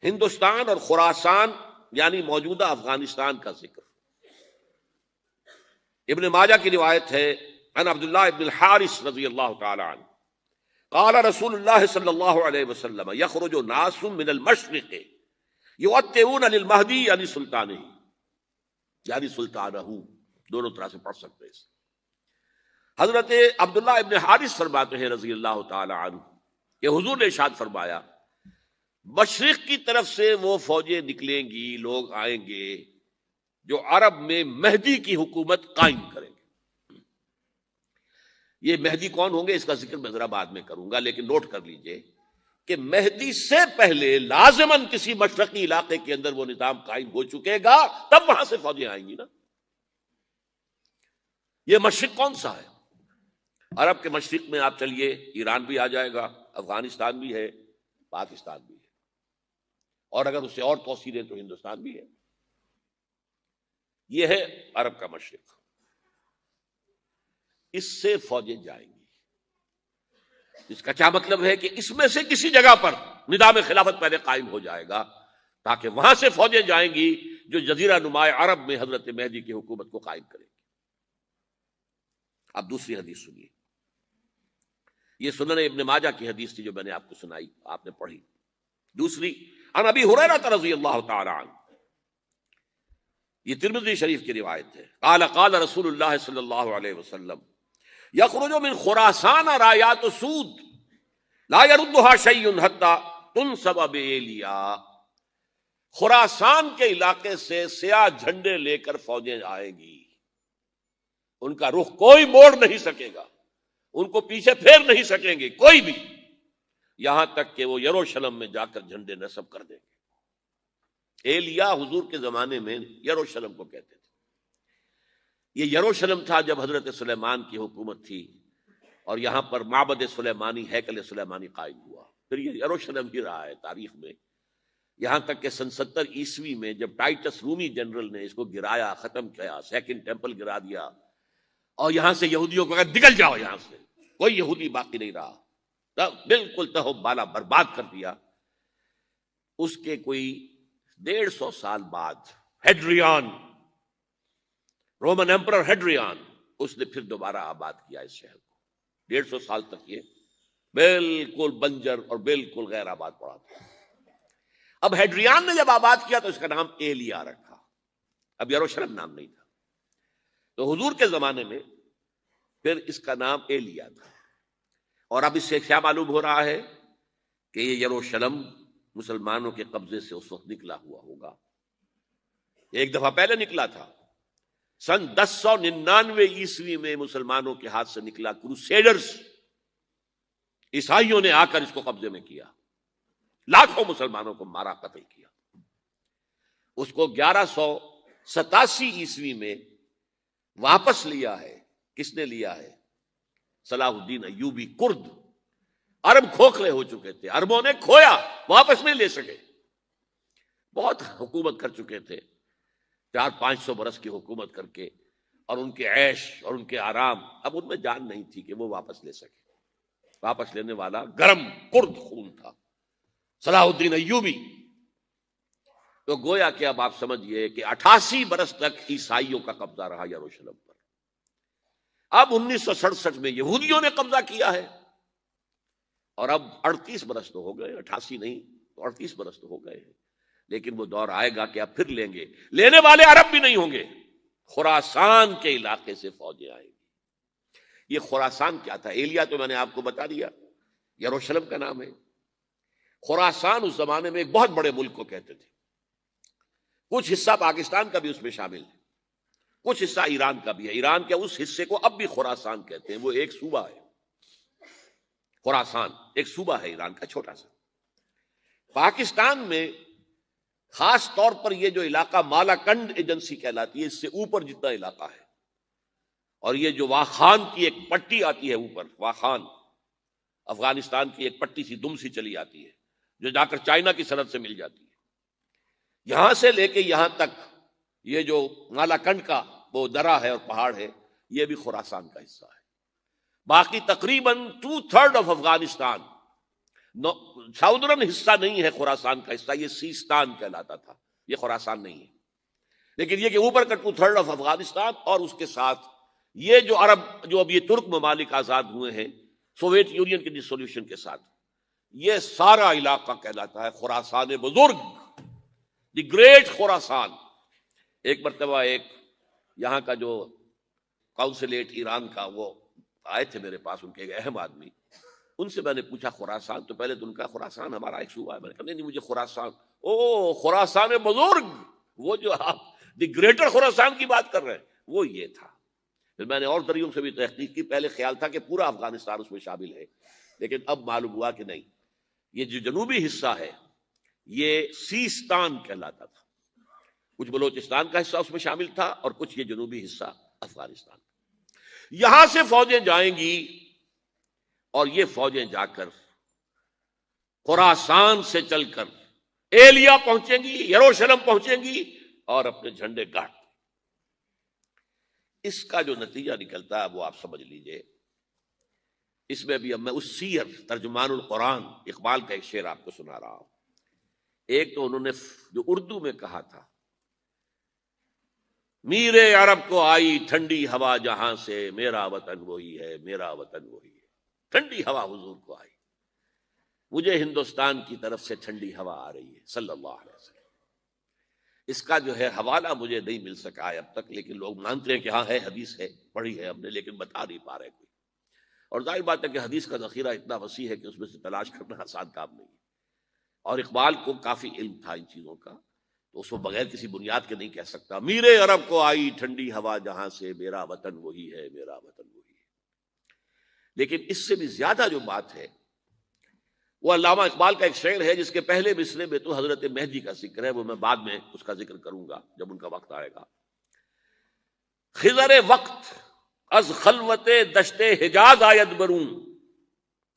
ہندوستان اور خراسان یعنی موجودہ افغانستان کا ذکر۔ ابن ماجہ کی روایت ہے عن عبداللہ ابن الحارث رضی اللہ تعالی عنہ قال رسول اللہ صلی اللہ علیہ وسلم یخرج ناس من المشرق یؤتئون للمہدی یعنی سلطانہ، یعنی سلطانہ، دونوں طرح سے پڑھ سکتے ہیں۔ حضرت عبداللہ ابن حارث فرماتے ہیں رضی اللہ تعالی عنہ کہ حضور نے ارشاد فرمایا مشرق کی طرف سے وہ فوجیں نکلیں گی، لوگ آئیں گے جو عرب میں مہدی کی حکومت قائم کریں گے۔ یہ مہدی کون ہوں گے اس کا ذکر میں ذرا بعد میں کروں گا، لیکن نوٹ کر لیجئے کہ مہدی سے پہلے لازماً کسی مشرقی علاقے کے اندر وہ نظام قائم ہو چکے گا، تب وہاں سے فوجیں آئیں گی نا۔ یہ مشرق کون سا ہے؟ عرب کے مشرق میں آپ چلیے ایران بھی آ جائے گا، افغانستان بھی ہے، پاکستان بھی ہے، اور اگر اس سے اور توسیع دیں تو ہندوستان بھی ہے۔ یہ ہے عرب کا مشرق، اس سے فوجیں جائیں گی۔ اس کا کیا مطلب ہے کہ اس میں سے کسی جگہ پر نظام خلافت پہلے قائم ہو جائے گا تاکہ وہاں سے فوجیں جائیں گی جو جزیرہ نما عرب میں حضرت مہدی کی حکومت کو قائم کریں گی۔ اب دوسری حدیث سنیے، یہ سنن ابن ماجہ کی حدیث تھی جو میں نے آپ کو سنائی، آپ نے پڑھی۔ دوسری عن ابی ہریرہ رضی اللہ تعالی عنہ، یہ ترمذی شریف کی روایت ہے، قال قال رسول اللہ صلی اللہ علیہ وسلم یخرج من خراسان رایات سود لا یردها شیء حتی تنصب بایلیا۔ خراسان کے علاقے سے سیاہ جھنڈے لے کر فوجیں آئیں گی، ان کا رخ کوئی موڑ نہیں سکے گا، ان کو پیچھے پھیر نہیں سکیں گے کوئی بھی، یہاں تک کہ وہ یروشلم میں جا کر جھنڈے نصب کر دیں گے۔ ایلیا حضور کے زمانے میں یروشلم کو کہتے تھے۔ یہ یروشلم تھا جب حضرت سلیمان کی حکومت تھی اور یہاں پر معبد سلیمانی، ہیکل سلیمانی قائم ہوا، پھر یہ یروشلم ہی رہا ہے تاریخ میں، یہاں تک کہ سن 70 عیسوی میں جب ٹائٹس رومی جنرل نے اس کو گرایا، ختم کیا، سیکنڈ ٹیمپل گرا دیا اور یہاں سے یہودیوں کو کہا نکل جاؤ یہاں سے، کوئی یہودی باقی نہیں رہا، بالکل تہو بالا برباد کر دیا۔ اس کے کوئی 150 سال بعد ہیڈریان، رومن ایمپرر ہیڈریان، اس نے پھر دوبارہ آباد کیا اس شہر کو۔ 150 سال تک یہ بالکل بنجر اور بالکل غیر آباد پڑا تھا۔ اب ہیڈریان نے جب آباد کیا تو اس کا نام ایلیا رکھا، اب یروشلم نام نہیں تھا۔ تو حضور کے زمانے میں پھر اس کا نام ایلیا تھا، اور اب اس سے کیا معلوم ہو رہا ہے کہ یہ یروشلم مسلمانوں کے قبضے سے اس وقت نکلا ہوا ہوگا، ایک دفعہ پہلے نکلا تھا، سن 1099 عیسوی میں مسلمانوں کے ہاتھ سے نکلا، کروسیڈرز عیسائیوں نے آ کر اس کو قبضے میں کیا، لاکھوں مسلمانوں کو مارا، قتل کیا۔ اس کو 1187 عیسوی میں واپس لیا ہے، کس نے لیا ہے؟ صلاح الدین ایوبی کرد۔ عرب کھوکھلے ہو چکے تھے، عربوں نے کھویا، واپس نہیں لے سکے، بہت حکومت کر چکے تھے، 400-500 برس کی حکومت کر کے، اور ان کے عیش اور ان کے آرام، اب ان میں جان نہیں تھی کہ وہ واپس لے سکے۔ واپس لینے والا گرم کرد خون تھا، صلاح الدین ایوبی۔ تو گویا کہ اب آپ سمجھئے کہ 88 برس تک عیسائیوں کا قبضہ رہا یروشلم پر۔ اب 1967 میں یہودیوں نے قبضہ کیا ہے، اور اب 38 برس تو ہو گئے، 88 نہیں تو 38 برس تو ہو گئے ہیں، لیکن وہ دور آئے گا کہ اب پھر لیں گے، لینے والے عرب بھی نہیں ہوں گے، خراسان کے علاقے سے فوجیں آئیں گی۔ یہ خراسان کیا تھا؟ ایلیا تو میں نے آپ کو بتا دیا، یروشلم کا نام ہے۔ خراسان اس زمانے میں ایک بہت بڑے ملک کو کہتے تھے، کچھ حصہ پاکستان کا بھی اس میں شامل ہے، کچھ حصہ ایران کا بھی ہے، ایران کے اس حصے کو اب بھی خراسان کہتے ہیں، وہ ایک صوبہ ہے، خراسان ایک صوبہ ہے ایران کا چھوٹا سا۔ پاکستان میں خاص طور پر یہ جو علاقہ مالاکنڈ ایجنسی کہلاتی ہے، اس سے اوپر جتنا علاقہ ہے، اور یہ جو واخان کی ایک پٹی آتی ہے اوپر، واخان افغانستان کی ایک پٹی سی دم سی چلی آتی ہے جو جا کر چائنا کی سرحد سے مل جاتی ہے، یہاں سے لے کے یہاں تک یہ جو مالاکنڈ کا وہ درہ ہے اور پہاڑ ہے، یہ بھی خراسان کا حصہ ہے۔ باقی تقریباً 2/3 آف افغانستان ساؤدرن حصہ نہیں ہے خراسان کا حصہ، یہ سیستان کہلاتا تھا، یہ خراسان نہیں ہے، لیکن یہ کہ اوپر کا 2/3 آف افغانستان اور اس کے ساتھ یہ جو عرب، جو اب یہ ترک ممالک آزاد ہوئے ہیں سوویت یونین کے ڈسولوشن کے ساتھ، یہ سارا علاقہ کہلاتا ہے خراسان بزرگ، دی گریٹ خراسان۔ ایک مرتبہ ایک یہاں کا جو کونسلیٹ ایران کا، وہ آئے تھے میرے پاس، ان کے ایک اہم آدمی، ان سے میں نے پوچھا خراسان، تو پہلے تو ان کا خراسان ہمارا ایک صوبہ ہے، میں نے کہا نہیں مجھے خراسان، او خراسان بزرگ، وہ جو آپ دی گریٹر خراسان کی بات کر رہے ہیں وہ یہ تھا۔ پھر میں نے اور ذریعوں سے بھی تحقیق کی، پہلے خیال تھا کہ پورا افغانستان اس میں شامل ہے، لیکن اب معلوم ہوا کہ نہیں، یہ جو جنوبی حصہ ہے یہ سیستان کہلاتا تھا، کچھ بلوچستان کا حصہ اس میں شامل تھا اور کچھ یہ جنوبی حصہ افغانستان۔ یہاں سے فوجیں جائیں گی اور یہ فوجیں جا کر خراسان سے چل کر ایلیا پہنچیں گی، یروشلم پہنچیں گی اور اپنے جھنڈے گاڑ۔ اس کا جو نتیجہ نکلتا ہے وہ آپ سمجھ لیجئے۔ اس میں بھی اب میں اس سیر ترجمان القرآن اقبال کا ایک شعر آپ کو سنا رہا ہوں۔ ایک تو انہوں نے جو اردو میں کہا تھا، میرے عرب کو آئی ٹھنڈی ہوا جہاں سے، میرا وطن وہی ہے، میرا وطن وہی ہے۔ ٹھنڈی ہوا حضور کو آئی، مجھے ہندوستان کی طرف سے ٹھنڈی ہوا آ رہی ہے صلی اللہ علیہ وسلم۔ اس کا جو ہے حوالہ مجھے نہیں مل سکا ہے اب تک، لیکن لوگ مانتے ہیں کہ ہاں ہے، حدیث ہے، پڑھی ہے ہم نے، لیکن بتا نہیں پا رہے کوئی۔ اور ظاہر بات ہے کہ حدیث کا ذخیرہ اتنا وسیع ہے کہ اس میں سے تلاش کرنا آسان کام نہیں ہے، اور اقبال کو کافی علم تھا ان چیزوں کا، تو اس کو بغیر کسی بنیاد کے نہیں کہہ سکتا میرے عرب کو آئی ٹھنڈی ہوا جہاں سے، میرا وطن وہی ہے، میرا وطن وہی ہے۔ لیکن اس سے بھی زیادہ جو بات ہے وہ علامہ اقبال کا ایک شعر ہے جس کے پہلے مصرعے میں تو حضرت مہدی کا ذکر ہے، وہ میں بعد میں اس کا ذکر کروں گا جب ان کا وقت آئے گا۔ خضر وقت از خلوت دشت حجاز آید برون،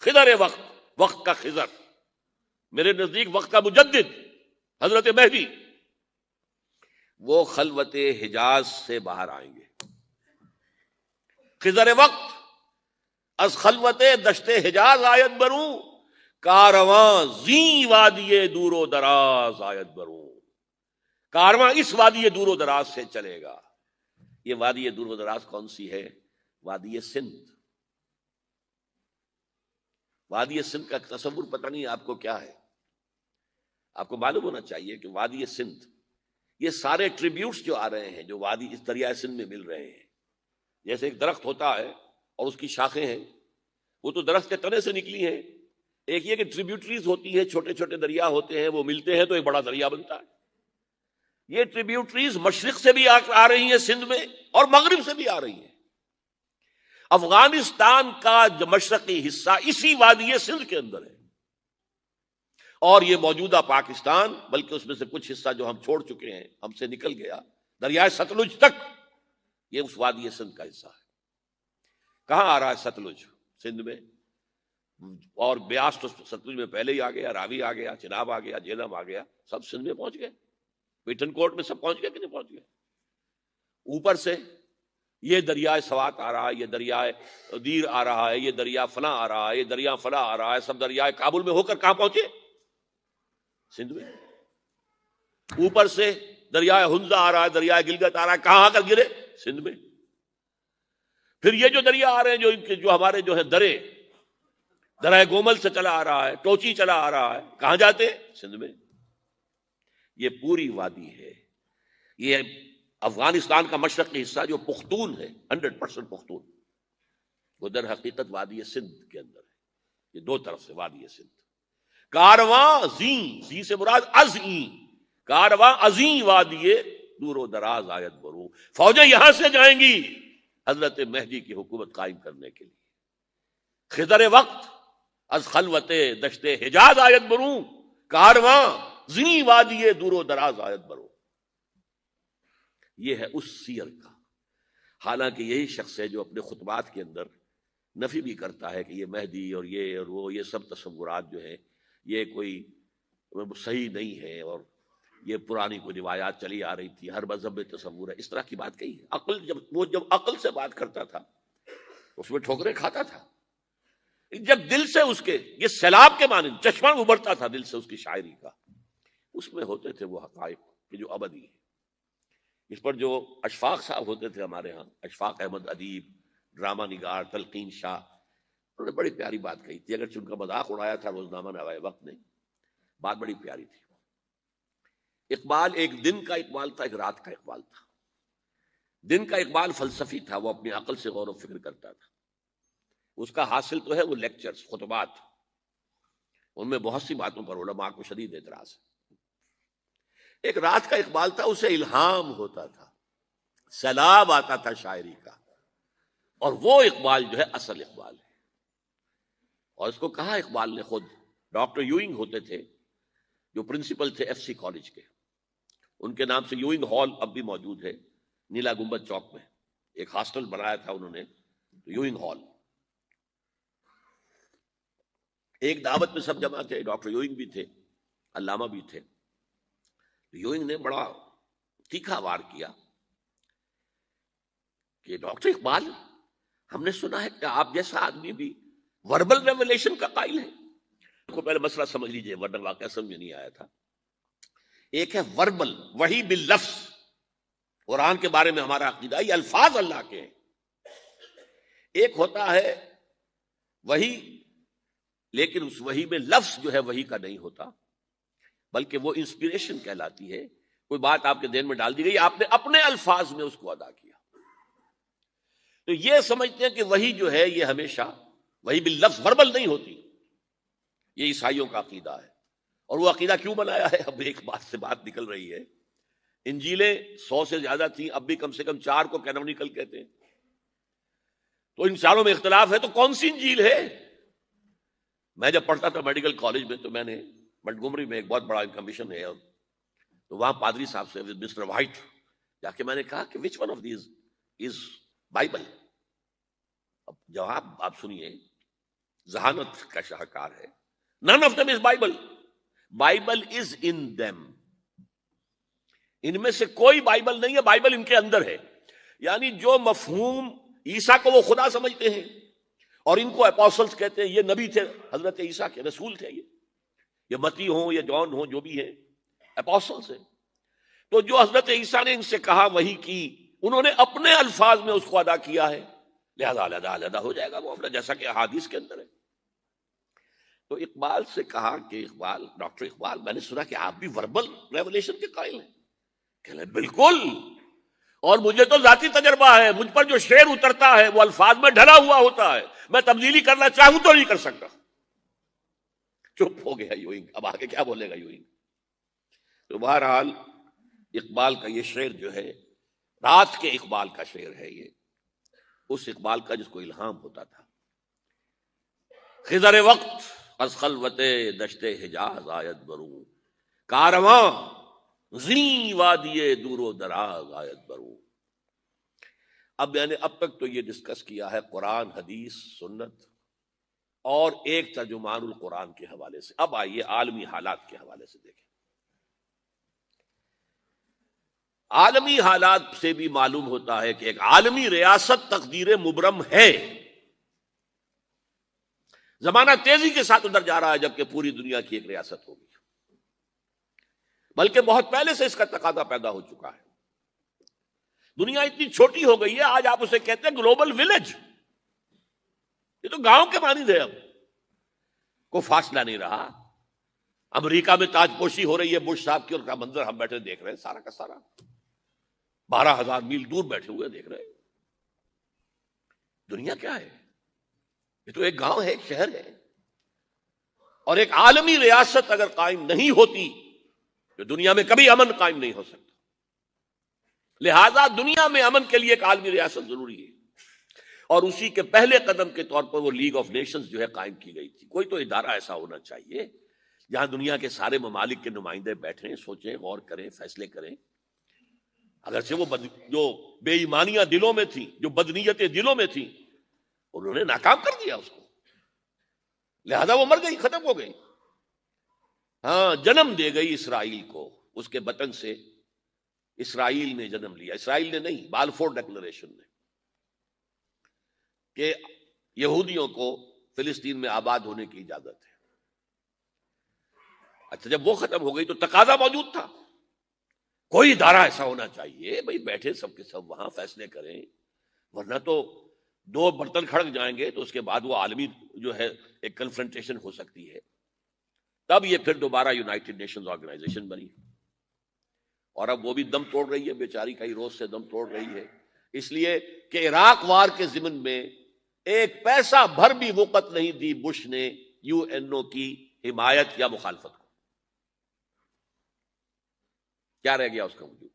خضر وقت، وقت کا خضر، میرے نزدیک وقت کا مجدد حضرت مہدی، وہ خلوت حجاز سے باہر آئیں گے۔ خضر وقت از خلوت دشت حجاز آید بروں، کارواں زیں وادی دور و دراز آید بروں، کارواں اس وادی دور و دراز سے چلے گا۔ یہ وادی دور و دراز کون سی ہے؟ وادی سندھ۔ وادی سندھ کا تصور پتہ نہیں آپ کو کیا ہے، آپ کو معلوم ہونا چاہیے کہ وادی سندھ، یہ سارے ٹریبیوٹس جو آ رہے ہیں جو وادی اس دریائے سندھ میں مل رہے ہیں، جیسے ایک درخت ہوتا ہے اور اس کی شاخیں ہیں، وہ تو درخت کے تنے سے نکلی ہیں، ایک یہ کہ ٹریبیوٹریز ہوتی ہیں، چھوٹے چھوٹے دریا ہوتے ہیں، وہ ملتے ہیں تو ایک بڑا دریا بنتا ہے۔ یہ ٹریبیوٹریز مشرق سے بھی آ رہی ہیں سندھ میں اور مغرب سے بھی آ رہی ہیں۔ افغانستان کا جو مشرقی حصہ اسی وادی سندھ کے اندر ہے، اور یہ موجودہ پاکستان، بلکہ اس میں سے کچھ حصہ جو ہم چھوڑ چکے ہیں، ہم سے نکل گیا دریائے ستلج تک، یہ اس وادی سندھ کا حصہ ہے۔ کہاں آ رہا ہے ستلج؟ سندھ میں، اور بیاس تو ستلج میں پہلے ہی آ گیا، راوی آ گیا، چناب آ گیا، جہلم آ گیا، سب سندھ میں پہنچ گئے، پیٹن کوٹ میں سب پہنچ گئے کہ نہیں پہنچ گئے؟ اوپر سے یہ دریائے سوات آ رہا ہے، یہ دریائے دیر آ رہا ہے، یہ دریا فلاں آ رہا ہے، یہ دریا فلاں آ رہا ہے، سب دریائے کابل میں ہو کر کہاں پہنچے؟ سندھ میں۔ اوپر سے دریائے ہنزا آ رہا ہے، دریائے گلگت آ رہا ہے، کہاں آ کر گرے؟ سندھ میں۔ پھر یہ جو دریا آ رہے ہیں جو ہمارے جو ہے درائے گومل سے چلا آ رہا ہے، ٹوچی چلا آ رہا ہے، کہاں جاتے ہیں؟ سندھ میں۔ یہ پوری وادی ہے، یہ افغانستان کا مشرقی حصہ جو پختون ہے، 100% پختون، وہ در حقیقت وادی سندھ کے اندر ہے۔ یہ دو طرف سے وادی سندھ۔ کارواں زیں، زیں سے مراد ازیں، کارواں ازیں وادی دور و دراز آیت برو، فوجیں یہاں سے جائیں گی حضرت مہدی کی حکومت قائم کرنے کے لیے۔ خضر وقت از خلوت دشت حجاز آیت برو، کارواں زیں وادی دور و دراز آیت برو۔ یہ ہے اس سیر کا۔ حالانکہ یہی شخص ہے جو اپنے خطبات کے اندر نفی بھی کرتا ہے کہ یہ مہدی اور وہ یہ سب تصورات جو ہیں یہ کوئی صحیح نہیں ہے، اور یہ پرانی کوئی روایات چلی آ رہی تھی، ہر مذہب میں تصور ہے، اس طرح کی بات کہی ہے۔ جب عقل سے بات کرتا تھا اس میں ٹھوکریں کھاتا تھا۔ جب دل سے اس کے یہ سیلاب کے مانند چشمہ ابھرتا تھا دل سے اس کی شاعری کا، اس میں ہوتے تھے وہ حقائق کہ جو ابدی ہے۔ اس پر جو اشفاق صاحب ہوتے تھے ہمارے ہاں، اشفاق احمد ادیب، ڈرامہ نگار، تلقین شاہ، انہوں نے بڑی پیاری بات کہی تھی، اگرچہ ان کا مذاق اڑایا تھا روزنامہ نوائے وقت نے، بات بڑی پیاری تھی۔ اقبال ایک دن کا اقبال تھا، ایک رات کا اقبال تھا۔ دن کا اقبال فلسفی تھا، وہ اپنی عقل سے غور و فکر کرتا تھا، اس کا حاصل تو ہے وہ لیکچرز، خطبات، ان میں بہت سی باتوں پر علماء کو شدید اعتراض ہے۔ ایک رات کا اقبال تھا، اسے الہام ہوتا تھا، سیلاب آتا تھا شاعری کا، اور وہ اقبال جو ہے اصل اقبال ہے۔ اور اس کو کہا اقبال نے خود، ڈاکٹر یوئنگ ہوتے تھے جو پرنسپل تھے ایف سی کالج کے، ان کے نام سے یوئنگ ہال اب بھی موجود ہے نیلا گنبد چوک میں، ایک ہاسٹل بنایا تھا انہوں نے، یوئنگ ہال۔ ایک دعوت میں سب جمع تھے، ڈاکٹر یوئنگ بھی تھے، علامہ بھی تھے۔ یوئنگ نے بڑا تیکھا وار کیا کہ ڈاکٹر اقبال، ہم نے سنا ہے کہ آپ جیسا آدمی بھی وربل ریولیشن کا قائل ہے۔ کو پہلے مسئلہ سمجھ لیجئے ورنہ واقعہ سمجھ میں نہیں آیا تھا۔ ایک ہے وربل، وحی باللفظ، قرآن کے بارے میں ہمارا عقیدہ یہ الفاظ اللہ کے ہیں۔ ایک ہوتا ہے وحی، لیکن اس وحی میں لفظ جو ہے وحی کا نہیں ہوتا، بلکہ وہ انسپریشن کہلاتی ہے، کوئی بات آپ کے ذہن میں ڈال دی گئی، آپ نے اپنے الفاظ میں اس کو ادا کیا۔ تو یہ سمجھتے ہیں کہ وحی جو ہے یہ ہمیشہ وحی باللفظ وربل نہیں ہوتی، یہ عیسائیوں کا عقیدہ ہے۔ اور وہ عقیدہ کیوں بنایا ہے؟ اب ایک بات سے بات نکل رہی ہے، انجیلیں 100 سے زیادہ تھیں، اب بھی کم سے کم 4 کو کینونیکل کہتے ہیں، تو ان چاروں میں اختلاف ہے، تو کون سی انجیل ہے؟ میں جب پڑھتا تھا میڈیکل کالج میں تو میں نے منٹگومری میں ایک بہت بڑا کمیشن ہے، تو وہاں پادری صاحب سے مسٹر وائٹ جا کے میں نے کہا کہ which one of these is Bible? اب جواب آپ سنیے، ذہانت کا شاہکار ہے، none of them is Bible. Bible is in them. ان میں سے کوئی بائبل نہیں ہے، بائبل ان کے اندر ہے۔ یعنی جو مفہوم عیسیٰ کو وہ خدا سمجھتے ہیں، اور ان کو اپوسلز کہتے ہیں، یہ نبی تھے حضرت عیسیٰ کے، رسول تھے، یہ متی ہوں یا جان ہوں، جو بھی ہیں اپوسلز ہیں۔ تو جو حضرت عیسیٰ نے ان سے کہا وہی کی، انہوں نے اپنے الفاظ میں اس کو ادا کیا ہے، لہذا علیحدہ ہو جائے گا معاملہ، جیسا کہ احادیث کے اندر ہے۔ تو اقبال سے کہا کہ اقبال، ڈاکٹر اقبال، میں نے سنا کہ آپ بھی وربل ریولیشن کے قائل ہیں۔ کہ بالکل، اور مجھے تو ذاتی تجربہ ہے، مجھ پر جو شعر اترتا ہے وہ الفاظ میں ڈھلا ہوا ہوتا ہے، میں تبدیلی کرنا چاہوں تو نہیں کر سکتا۔ چپ ہو گیا یوئنگ، اب آگے کیا بولے گا یوئنگ؟ تو بہرحال اقبال کا یہ شعر جو ہے رات کے اقبال کا شعر ہے، یہ اس اقبال کا جس کو الہام ہوتا تھا۔ خضر وقت از خلوت دشت حجاز آیت بروں، کارواں زی وادی دور و دراز آیت بروں۔ اب میں نے اب تک تو یہ ڈسکس کیا ہے قرآن، حدیث، سنت اور ایک ترجمان القرآن کے حوالے سے۔ اب آئیے عالمی حالات کے حوالے سے دیکھیں۔ عالمی حالات سے بھی معلوم ہوتا ہے کہ ایک عالمی ریاست تقدیر مبرم ہے۔ زمانہ تیزی کے ساتھ ادھر جا رہا ہے، جبکہ پوری دنیا کی ایک ریاست ہوگی، بلکہ بہت پہلے سے اس کا تقاضا پیدا ہو چکا ہے۔ دنیا اتنی چھوٹی ہو گئی ہے، آج آپ اسے کہتے ہیں گلوبل ولیج، یہ تو گاؤں کے مانند ہے، اب کوئی فاصلہ نہیں رہا۔ امریکہ میں تاج پوشی ہو رہی ہے بش صاحب کی، اور کا منظر ہم بیٹھے دیکھ رہے ہیں، سارا کا سارا 12,000 میل دور بیٹھے ہوئے دیکھ رہے ہیں۔ دنیا کیا ہے؟ یہ تو ایک گاؤں ہے، ایک شہر ہے۔ اور ایک عالمی ریاست اگر قائم نہیں ہوتی تو دنیا میں کبھی امن قائم نہیں ہو سکتا۔ لہذا دنیا میں امن کے لیے ایک عالمی ریاست ضروری ہے، اور اسی کے پہلے قدم کے طور پر وہ لیگ آف نیشنز جو ہے قائم کی گئی تھی۔ کوئی تو ادارہ ایسا ہونا چاہیے جہاں دنیا کے سارے ممالک کے نمائندے بیٹھیں، سوچیں، غور کریں، فیصلے کریں۔ اگرچہ وہ جو بے ایمانیاں دلوں میں تھیں، جو بدنیتیں دلوں میں تھیں، انہوں نے ناکام کر دیا اس کو، لہذا وہ مر گئی، ختم ہو گئی۔ ہاں، جنم دے گئی اسرائیل کو، اس کے وطن سے اسرائیل نے جنم لیا، اسرائیل نے نہیں، بالفور ڈیکلریشن نے، کہ یہودیوں کو فلسطین میں آباد ہونے کی اجازت ہے۔ اچھا، جب وہ ختم ہو گئی تو تقاضا موجود تھا، کوئی ادارہ ایسا ہونا چاہیے بھائی بیٹھے سب کے سب وہاں فیصلے کریں، ورنہ تو دو برتن کھڑک جائیں گے تو اس کے بعد وہ عالمی جو ہے ایک کنفرنٹیشن ہو سکتی ہے۔ تب یہ پھر دوبارہ یونائٹڈ نیشنز آرگنائزیشن بنی، اور اب وہ بھی دم توڑ رہی ہے، بیچاری کئی روز سے دم توڑ رہی ہے، اس لیے کہ عراق وار کے ضمن میں ایک پیسہ بھر بھی وقت نہیں دی بش نے یو این او کی حمایت یا مخالفت کو۔ کیا رہ گیا اس کا وجود؟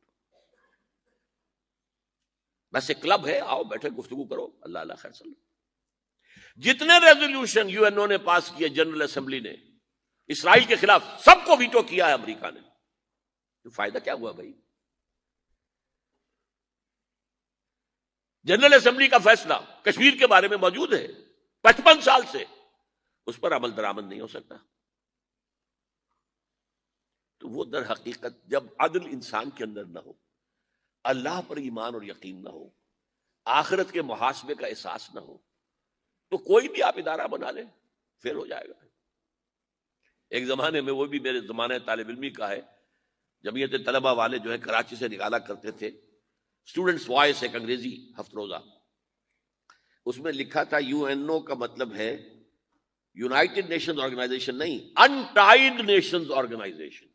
بس ایک کلب ہے، آؤ بیٹھے گفتگو کرو، اللہ اللہ خیر صلی اللہ۔ جتنے ریزولوشن یو این او نے پاس کیے جنرل اسمبلی نے اسرائیل کے خلاف، سب کو ویٹو کیا ہے امریکہ نے، تو فائدہ کیا ہوا بھائی؟ جنرل اسمبلی کا فیصلہ کشمیر کے بارے میں موجود ہے 55 سال سے، اس پر عمل درآمد نہیں ہو سکتا۔ تو وہ در حقیقت جب عدل انسان کے اندر نہ ہو، اللہ پر ایمان اور یقین نہ ہو، آخرت کے محاسبے کا احساس نہ ہو، تو کوئی بھی آپ ادارہ بنا لیں فیل ہو جائے گا۔ ایک زمانے میں، وہ بھی میرے زمانہ طالب علمی کا ہے، جمعیت طلبہ والے جو ہے کراچی سے نکالا کرتے تھے اسٹوڈنٹس وائس، ایک انگریزی ہفت روزہ، اس میں لکھا تھا یو این او کا مطلب ہے یونائٹڈ نیشنز آرگنائزیشن نہیں، انٹائڈ نیشنز آرگنائزیشن،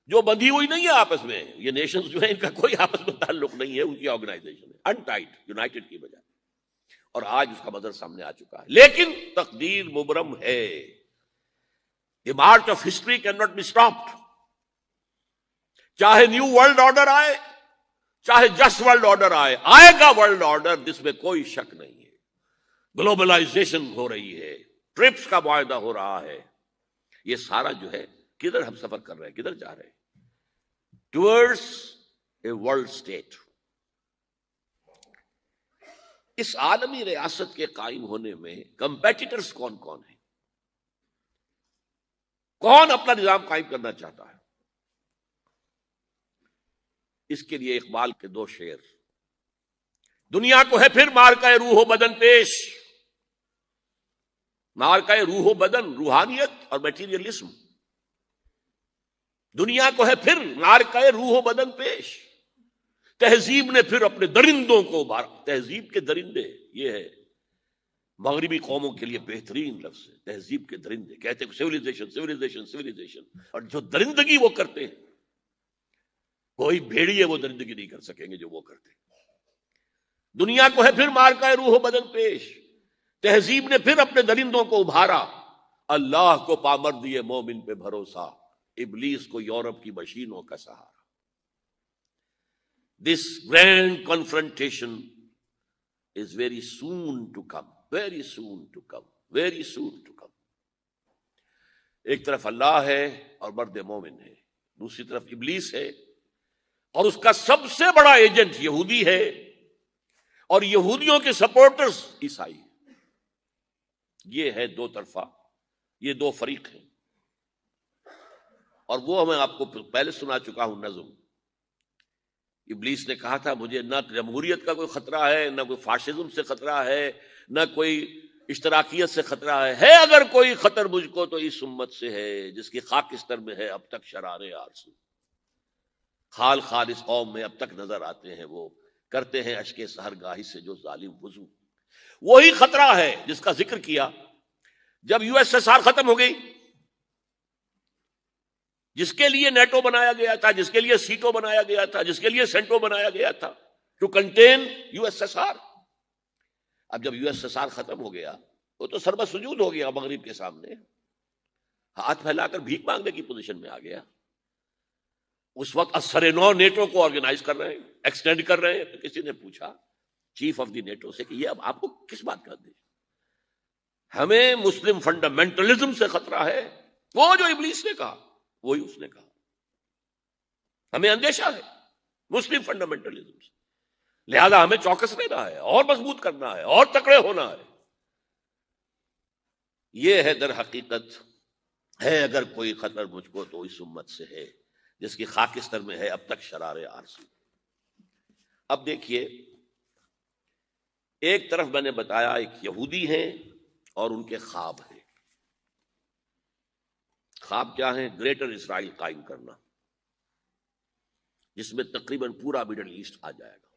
جو بندھی ہوئی نہیں ہے آپس میں، یہ نیشنز جو ہیں ان کا کوئی آپس میں تعلق نہیں ہے، ان کی آرگنائزیشن ہے انٹائڈ، یونائٹڈ کی بجائے۔ اور آج اس کا منظر سامنے آ چکا ہے، لیکن تقدیر مبرم ہے، the march of history can not be stopped. چاہے نیو ورلڈ آرڈر آئے، چاہے جسٹ ورلڈ آرڈر آئے گا ورلڈ آرڈر، جس میں کوئی شک نہیں ہے۔ گلوبلائزیشن ہو رہی ہے، ٹرپس کا معاہدہ ہو رہا ہے، یہ سارا جو ہے کدھر ہم سفر کر رہے ہیں، کدھر جا رہے ہیں؟ Towards a world state. اس عالمی ریاست کے قائم ہونے میں کمپیٹیٹرز کون کون ہیں؟ کون اپنا نظام قائم کرنا چاہتا ہے؟ اس کے لیے اقبال کے دو شعر، دنیا کو ہے پھر مارکہ روح و بدن پیش، مارکہ روح و بدن، روحانیت اور میٹیریلزم، دنیا کو ہے پھر مارکہ روح و بدن پیش، تہذیب نے پھر اپنے درندوں کو ابھارا۔ تہذیب کے درندے، یہ ہے مغربی قوموں کے لیے بہترین لفظ ہے، تہذیب کے درندے، کہتے ہیں سیویلائزیشن سیویلائزیشن سیویلائزیشن، اور جو درندگی وہ کرتے ہیں کوئی بھیڑیے وہ درندگی نہیں کر سکیں گے جو وہ کرتے ہیں۔ دنیا کو ہے پھر مارکہ روح و بدن پیش، تہذیب نے پھر اپنے درندوں کو ابھارا، اللہ کو پامر دیے مومن پہ بھروسہ، ابلیس کو یورپ کی مشینوں کا سہارا۔ This grand confrontation is very soon to come, very soon to come, very soon to come۔ ایک طرف اللہ ہے اور مرد مومن ہے، دوسری طرف ابلیس ہے اور اس کا سب سے بڑا ایجنٹ یہودی ہے، اور یہودیوں کے سپورٹرز عیسائی ہیں۔ یہ ہے دو طرفہ، یہ دو فریق ہیں، اور وہ میں آپ کو پہلے سنا چکا ہوں نظم۔ ابلیس نے کہا تھا مجھے نہ جمہوریت کا کوئی خطرہ ہے، نہ کوئی فاشزم سے خطرہ ہے، نہ کوئی اشتراکیت سے خطرہ ہے اگر کوئی خطر مجھ کو تو اس امت سے ہے جس کی خاکستر میں ہے اب تک شرارے آرزو۔ خال خال اس قوم میں اب تک نظر آتے ہیں، وہ کرتے ہیں اشک سحرگاہی سے جو ظالم وضو۔ وہی خطرہ ہے جس کا ذکر کیا جب یو ایس ایس آر ختم ہو گئی، جس کے لیے نیٹو بنایا گیا تھا، جس کے لیے سیٹو بنایا گیا تھا، جس کے لیے سینٹو بنایا گیا تھا to contain U S S R. اب جب یو ایس ایس آر ختم ہو گیا وہ تو سربت سجود ہو گیا مغرب کے سامنے، ہاتھ پھیلا کر بھیک مانگنے کی پوزیشن میں آ گیا۔ اس وقت اثر نو نیٹو کو آرگنائز کر رہے ہیں، ایکسٹینڈ کر رہے ہیں، تو کسی نے پوچھا چیف آف دی نیٹو سے کہ یہ اب آپ کو کس بات کا دے؟ ہمیں مسلم فنڈامنٹلزم سے خطرہ ہے، وہ جو ابلیس نے کہا وہی اس نے کہا، ہمیں اندیشہ ہے مسلم فنڈامنٹلزم سے، لہذا ہمیں چوکس رہنا ہے اور مضبوط کرنا ہے اور تکڑے ہونا ہے۔ یہ ہے در حقیقت ہے اگر کوئی خطر مجھ کو تو اس امت سے ہے جس کی خاکستر میں ہے اب تک شرارے آرزو۔ اب دیکھیے، ایک طرف میں نے بتایا ایک یہودی ہیں اور ان کے خواب ہیں۔ خواب کیا ہیں؟ گریٹر اسرائیل قائم کرنا، جس میں تقریباً پورا مڈل ایسٹ آ جائے گا۔